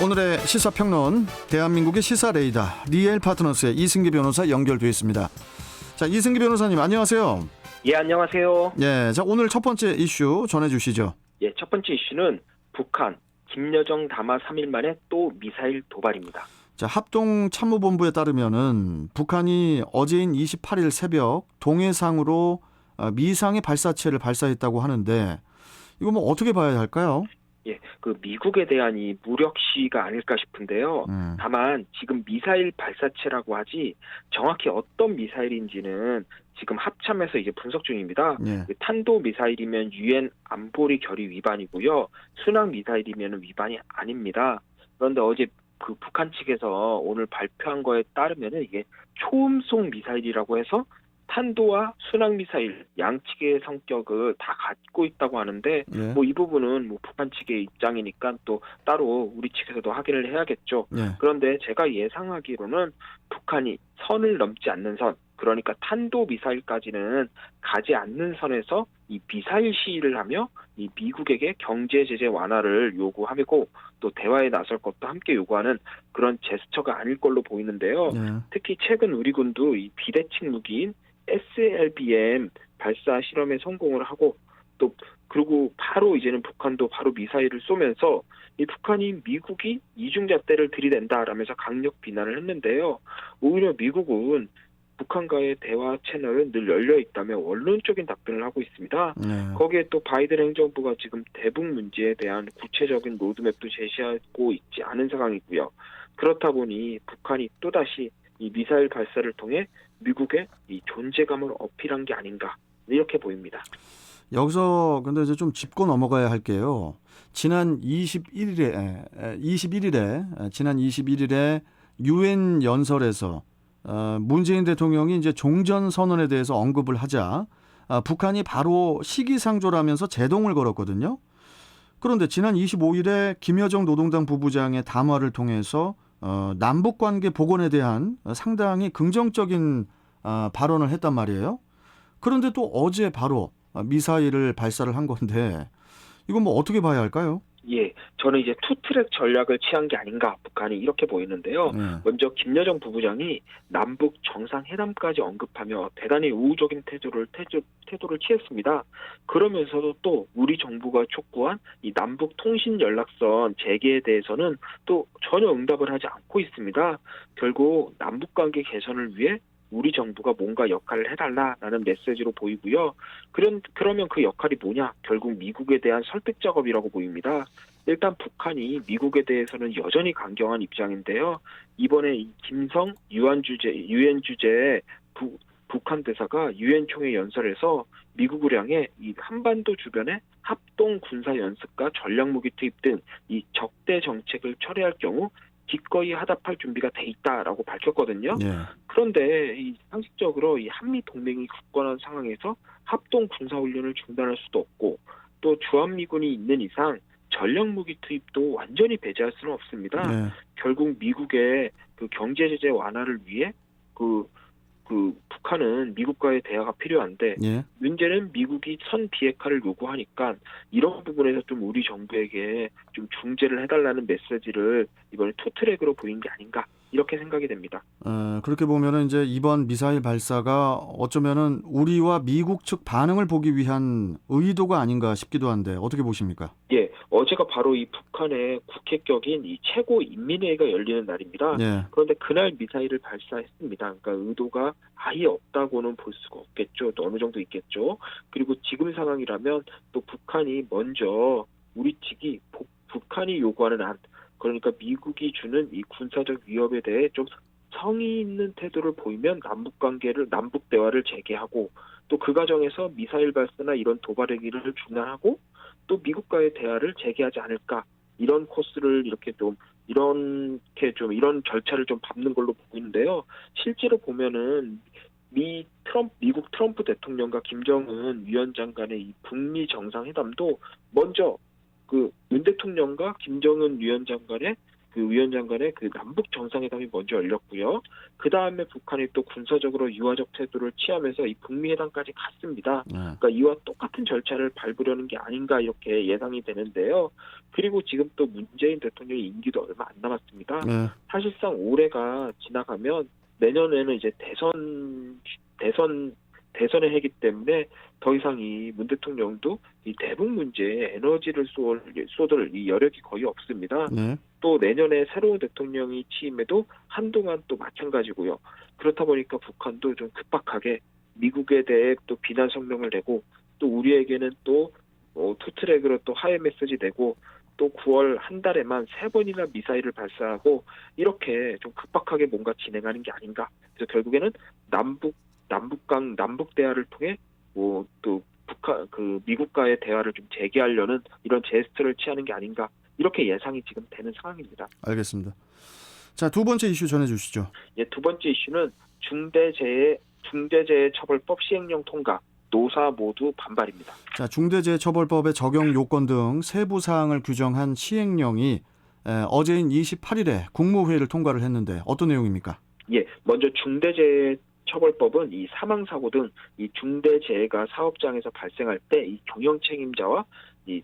오늘의 시사평론, 대한민국의 시사 레이더 리엘 파트너스의 이승기 변호사 연결되어 있습니다. 자, 이승기 변호사님 안녕하세요. 예, 안녕하세요. 예, 자 오늘 첫 번째 이슈 전해주시죠. 예, 첫 번째 이슈는 북한 김여정 담화 3일 만에 또 미사일 도발입니다. 자, 합동참모본부에 따르면은 북한이 어제인 28일 새벽 동해상으로 미상의 발사체를 발사했다고 하는데 이거 뭐 어떻게 봐야 할까요? 예, 그 미국에 대한 이 무력 시위가 아닐까 싶은데요. 다만 지금 미사일 발사체라고 하지 정확히 어떤 미사일인지는 지금 합참에서 이제 분석 중입니다. 예. 탄도 미사일이면 유엔 안보리 결의 위반이고요. 순항 미사일이면 위반이 아닙니다. 그런데 어제 그 북한 측에서 오늘 발표한 거에 따르면은 이게 초음속 미사일이라고 해서 탄도와 순항 미사일 양측의 성격을 다 갖고 있다고 하는데 예. 뭐 이 부분은 뭐 북한 측의 입장이니까 또 따로 우리 측에서도 확인을 해야겠죠. 예. 그런데 제가 예상하기로는 북한이 선을 넘지 않는 선, 그러니까 탄도 미사일까지는 가지 않는 선에서 이 미사일 시위를 하며 이 미국에게 경제 제재 완화를 요구하고 또 대화에 나설 것도 함께 요구하는 그런 제스처가 아닐 걸로 보이는데요. 예. 특히 최근 우리 군도 이 비대칭 무기인 SLBM 발사 실험에 성공을 하고 또 그리고 바로 이제는 북한도 바로 미사일을 쏘면서 이 북한이 미국이 이중잣대를 들이댄다라면서 강력 비난을 했는데요. 오히려 미국은 북한과의 대화 채널은 늘 열려 있다며 원론적인 답변을 하고 있습니다. 예. 거기에 또 바이든 행정부가 지금 대북 문제에 대한 구체적인 로드맵도 제시하고 있지 않은 상황이고요. 그렇다 보니 북한이 또다시 이 미사일 발사를 통해 미국의 이 존재감을 어필한 게 아닌가 이렇게 보입니다. 여기서 근데 이제 좀 짚고 넘어가야 할게요. 지난 21일에 유엔 연설에서 문재인 대통령이 이제 종전 선언에 대해서 언급을 하자 북한이 바로 시기상조라면서 제동을 걸었거든요. 그런데 지난 25일에 김여정 노동당 부부장의 담화를 통해서 남북관계 복원에 대한 상당히 긍정적인 발언을 했단 말이에요. 그런데 또 어제 바로 미사일을 발사를 한 건데 이건 뭐 어떻게 봐야 할까요? 예, 저는 이제 투트랙 전략을 취한 게 아닌가 북한이 이렇게 보이는데요. 네. 먼저 김여정 부부장이 남북 정상회담까지 언급하며 대단히 우호적인 태도를 취했습니다. 그러면서도 또 우리 정부가 촉구한 이 남북 통신 연락선 재개에 대해서는 또 전혀 응답을 하지 않고 있습니다. 결국 남북관계 개선을 위해 우리 정부가 뭔가 역할을 해달라라는 메시지로 보이고요. 그러면 그 역할이 뭐냐? 결국 미국에 대한 설득 작업이라고 보입니다. 일단 북한이 미국에 대해서는 여전히 강경한 입장인데요. 이번에 이 김성 유엔 주재 북한 대사가 유엔 총회 연설에서 미국을 향해 이 한반도 주변에 합동 군사 연습과 전략무기 투입 등 이 적대 정책을 철회할 경우 기꺼이 하답할 준비가 돼 있다라고 밝혔거든요. 예. 그런데 이 상식적으로 이 한미 동맹이 굳건한 상황에서 합동 군사 훈련을 중단할 수도 없고 또 주한미군이 있는 이상 전략 무기 투입도 완전히 배제할 수는 없습니다. 예. 결국 미국의 그 경제 제재 완화를 위해 그 북한은 미국과의 대화가 필요한데 예. 문제는 미국이 선 비핵화를 요구하니까 이런 부분에서 좀 우리 정부에게 좀 중재를 해달라는 메시지를 이번에 투트랙으로 보인 게 아닌가 이렇게 생각이 됩니다. 그렇게 보면은 이제 이번 미사일 발사가 어쩌면은 우리와 미국 측 반응을 보기 위한 의도가 아닌가 싶기도 한데 어떻게 보십니까? 예, 어제가 바로 이 북한의 국회격인 이 최고인민회의가 열리는 날입니다. 예. 그런데 그날 미사일을 발사했습니다. 그러니까 의도가 아예 없다고는 볼 수가 없겠죠. 또 어느 정도 있겠죠. 그리고 지금 상황이라면 또 북한이 먼저 우리 측이 북한이 요구하는 안, 그러니까 미국이 주는 이 군사적 위협에 대해 좀 성의 있는 태도를 보이면 남북 대화를 재개하고 또 그 과정에서 미사일 발사나 이런 도발 행위를 중단하고 또 미국과의 대화를 재개하지 않을까 이런 코스를 이런 절차를 좀 밟는 걸로 보이는데요. 실제로 보면은 미국 트럼프 대통령과 김정은 위원장 간의 이 북미 정상회담도 먼저 그 윤 대통령과 김정은 위원장 간의 그 위원장 간의 그 남북 정상회담이 먼저 열렸고요. 그 다음에 북한이 또 군사적으로 유화적 태도를 취하면서 이 북미 회담까지 갔습니다. 네. 그러니까 이와 똑같은 절차를 밟으려는 게 아닌가 이렇게 예상이 되는데요. 그리고 지금 또 문재인 대통령의 임기도 얼마 안 남았습니다. 네. 사실상 올해가 지나가면 내년에는 이제 대선을 하기 때문에 더 이상 이 문 대통령도 이 대북 문제에 에너지를 쏟을 이 여력이 거의 없습니다. 네. 또 내년에 새로운 대통령이 취임해도 한동안 또 마찬가지고요. 그렇다 보니까 북한도 좀 급박하게 미국에 대해 또 비난 성명을 내고 또 우리에게는 또 투트랙으로 또 하이 메시지 내고 또 9월 한 달에만 3번이나 미사일을 발사하고 이렇게 좀 급박하게 뭔가 진행하는 게 아닌가. 그래서 결국에는 남북 대화를 통해 또 북한 그 미국과의 대화를 좀 재개하려는 이런 제스처를 취하는 게 아닌가. 이렇게 예상이 지금 되는 상황입니다. 알겠습니다. 자, 두 번째 이슈 전해주시죠. 예, 두 번째 이슈는 중대재해처벌법 시행령 통과, 노사 모두 반발입니다. 자, 중대재해처벌법의 적용 요건 등 세부 사항을 규정한 시행령이 어제인 28일에 국무회의를 통과를 했는데 어떤 내용입니까? 예, 먼저 중대재해처벌법은 이 사망사고 등 이 중대재해가 사업장에서 발생할 때 이 경영 책임자와 이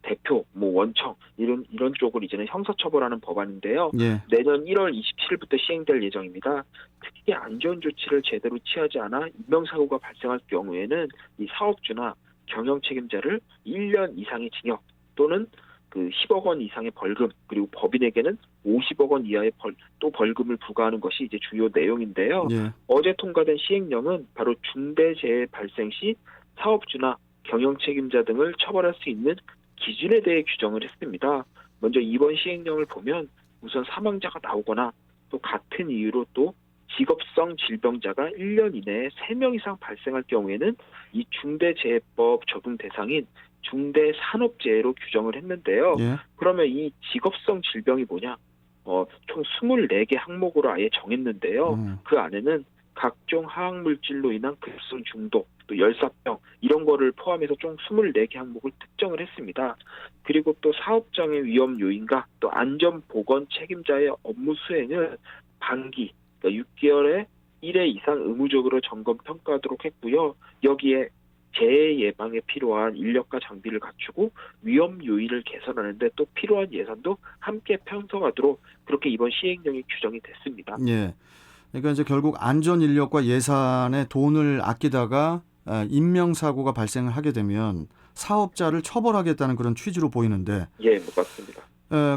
대표, 원청 이런 쪽을 이제는 형사처벌하는 법안인데요. 예. 내년 1월 27일부터 시행될 예정입니다. 특히 안전 조치를 제대로 취하지 않아 인명사고가 발생할 경우에는 이 사업주나 경영 책임자를 1년 이상의 징역 또는 그 10억 원 이상의 벌금 그리고 법인에게는 50억 원 이하의 벌금을 부과하는 것이 이제 주요 내용인데요. 예. 어제 통과된 시행령은 바로 중대재해 발생 시 사업주나 경영 책임자 등을 처벌할 수 있는 기준에 대해 규정을 했습니다. 먼저 이번 시행령을 보면 우선 사망자가 나오거나 또 같은 이유로 또 직업성 질병자가 1년 이내에 3명 이상 발생할 경우에는 이 중대재해법 적용 대상인 중대산업재해로 규정을 했는데요. 예. 그러면 이 직업성 질병이 뭐냐? 총 24개 항목으로 아예 정했는데요. 그 안에는 각종 화학물질로 인한 급성 중독, 또 열사병 이런 거를 포함해서 총 24개 항목을 특정을 했습니다. 그리고 또 사업장의 위험 요인과 또 안전보건 책임자의 업무 수행을 반기, 그러니까 6개월에 1회 이상 의무적으로 점검 평가하도록 했고요. 여기에 재해 예방에 필요한 인력과 장비를 갖추고 위험 요인을 개선하는데 또 필요한 예산도 함께 편성하도록 그렇게 이번 시행령이 규정이 됐습니다. 예. 그러니까 이제 결국 안전 인력과 예산에 돈을 아끼다가 인명사고가 발생을 하게 되면 사업자를 처벌하겠다는 그런 취지로 보이는데. 예, 맞습니다.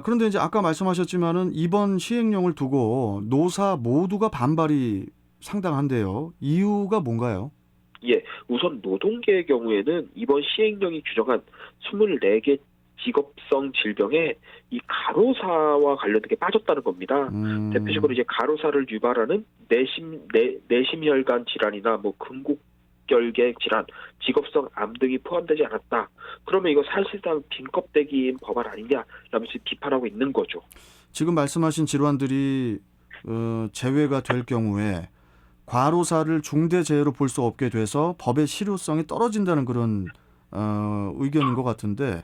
그런데 이제 아까 말씀하셨지만은 이번 시행령을 두고 노사 모두가 반발이 상당한데요. 이유가 뭔가요? 예, 우선 노동계의 경우에는 이번 시행령이 규정한 24개 직업성 질병에 이 가로사와 관련된 게 빠졌다는 겁니다. 대표적으로 이제 가로사를 유발하는 내심혈관 질환이나 근곡결계 질환, 직업성 암 등이 포함되지 않았다. 그러면 이거 사실상 빈 껍데기인 법안 아니냐라면서 비판하고 있는 거죠. 지금 말씀하신 질환들이 제외가 될 경우에 과로사를 중대재해로 볼 수 없게 돼서 법의 실효성이 떨어진다는 그런 의견인 것 같은데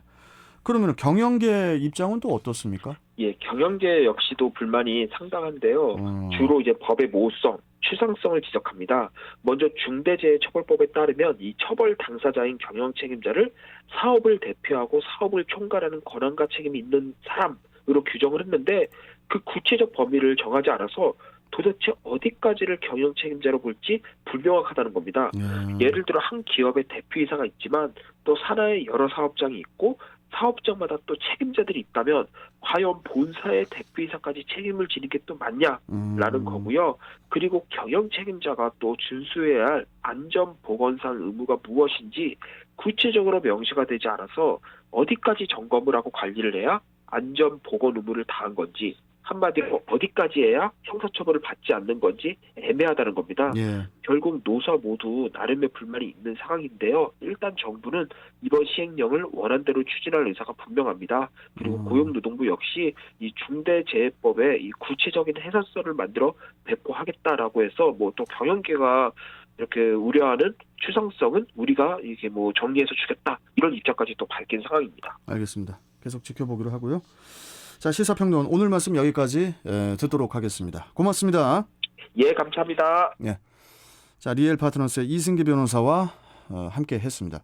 그러면 경영계 입장은 또 어떻습니까? 예, 경영계 역시도 불만이 상당한데요. 주로 이제 법의 모호성, 추상성을 지적합니다. 먼저 중대재해처벌법에 따르면 이 처벌 당사자인 경영 책임자를 사업을 대표하고 사업을 총괄하는 권한과 책임이 있는 사람으로 규정을 했는데 그 구체적 범위를 정하지 않아서 도대체 어디까지를 경영 책임자로 볼지 불명확하다는 겁니다. 예를 들어 한 기업의 대표이사가 있지만 또 산하에 여러 사업장이 있고 사업장마다 또 책임자들이 있다면 과연 본사의 대표이사까지 책임을 지는 게 또 맞냐라는 거고요. 그리고 경영 책임자가 또 준수해야 할 안전보건상 의무가 무엇인지 구체적으로 명시가 되지 않아서 어디까지 점검을 하고 관리를 해야 안전보건 의무를 다한 건지 한마디로 어디까지 해야 형사처벌을 받지 않는 건지 애매하다는 겁니다. 예. 결국 노사 모두 나름의 불만이 있는 상황인데요. 일단 정부는 이번 시행령을 원안대로 추진할 의사가 분명합니다. 그리고 고용노동부 역시 이 중대재해법에 이 구체적인 해설서를 만들어 배포하겠다라고 해서 또 경영계가 이렇게 우려하는 추상성은 우리가 이게 정리해서 주겠다 이런 입장까지 또 밝힌 상황입니다. 알겠습니다. 계속 지켜보기로 하고요. 자, 시사평론 오늘 말씀 여기까지 듣도록 하겠습니다. 고맙습니다. 예, 감사합니다. 자, 리엘 파트너스의 이승기 변호사와 함께 했습니다.